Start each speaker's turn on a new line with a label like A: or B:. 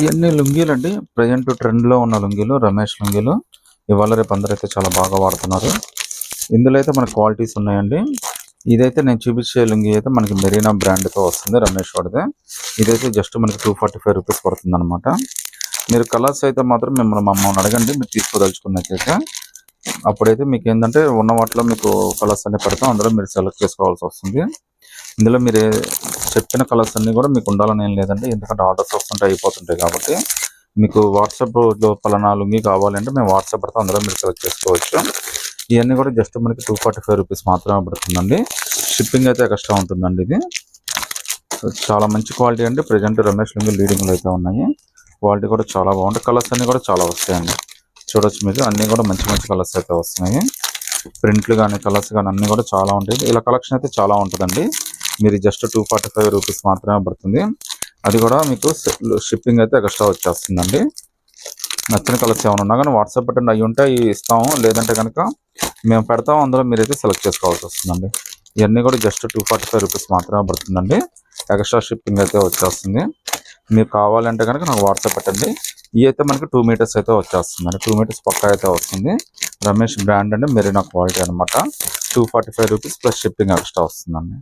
A: ఇవన్నీ లుంగీలు అండి. ప్రజెంట్ ట్రెండ్లో ఉన్న లుంగీలు, రమేష్ లుంగీలు. ఇవాళ రేపు అందరైతే చాలా బాగా వాడుతున్నారు. ఇందులో అయితే మనకు క్వాలిటీస్ ఉన్నాయండి. ఇదైతే నేను చూపించే లుంగీ అయితే మనకి మెరీనా బ్రాండ్తో వస్తుంది, రమేష్ వాడిదే. ఇదైతే జస్ట్ మనకి 245 రూపీస్ పడుతుంది అనమాట. మీరు కలర్స్ అయితే మాత్రం మమ్మల్ని అడగండి, మీరు తీసుకోదలుచుకున్నట్లయితే. అప్పుడైతే మీకు ఏంటంటే ఉన్న వాటిలో మీకు కలర్స్ అన్ని పెడతాం, అందులో మీరు సెలెక్ట్ చేసుకోవాల్సి వస్తుంది. ఇందులో మీరు చెప్పిన కలర్స్ అన్నీ కూడా మీకు ఉండాలని ఏం లేదండి, ఎందుకంటే ఆర్డర్స్ వస్తుంటే అయిపోతుంటాయి కాబట్టి. మీకు వాట్సాప్లో పలానా లుంగీ కావాలంటే మేము వాట్సాప్ పెడతాం, అందులో మీరు సెలెక్ట్ చేసుకోవచ్చు. ఇవన్నీ కూడా జస్ట్ మనకి 245 రూపీస్ మాత్రమే పడుతుందండి. షిప్పింగ్ అయితే ఎక్స్ట్రా ఉంటుందండి. ఇది చాలా మంచి క్వాలిటీ అండి. ప్రజెంట్ రమేష్ లుంగీ లీడింగ్లో అయితే ఉన్నాయి. క్వాలిటీ కూడా చాలా బాగుంటుంది. కలర్స్ అన్నీ కూడా చాలా వస్తాయండి. చూడొచ్చు మీరు, అన్నీ కూడా మంచి మంచి కలర్స్ అయితే వస్తున్నాయి. ప్రింట్లు కానీ కలర్స్ కానీ అన్నీ కూడా చాలా ఉంటాయి. ఇలా కలెక్షన్ అయితే చాలా ఉంటుందండి. మీరు జస్ట్ 245 రూపీస్ మాత్రమే పడుతుంది. అది కూడా మీకు షిప్పింగ్ అయితే ఎక్స్ట్రా వచ్చేస్తుందండి. నచ్చిన కలర్స్ ఏమైనా ఉన్నా కానీ వాట్సాప్ పెట్టండి, అవి ఉంటే అవి ఇస్తాము, లేదంటే కనుక మేము పెడతాము, అందులో మీరైతే సెలెక్ట్ చేసుకోవాల్సి వస్తుందండి. ఇవన్నీ కూడా జస్ట్ 245 రూపీస్ మాత్రమే పడుతుందండి. ఎక్స్ట్రా షిప్పింగ్ అయితే వచ్చేస్తుంది. మీకు కావాలంటే కనుక నాకు వాట్సాప్ పెట్టండి. ఇవి అయితే మనకి 2 మీటర్స్ అయితే వచ్చేస్తుందండి. 2 మీటర్స్ పక్కా అయితే వస్తుంది. రమేష్ బ్రాండ్ అండి, మెరీనా క్వాలిటీ అనమాట. 245 రూపీస్ ప్లస్ షిప్పింగ్ ఎక్స్ట్రా వస్తుందండి.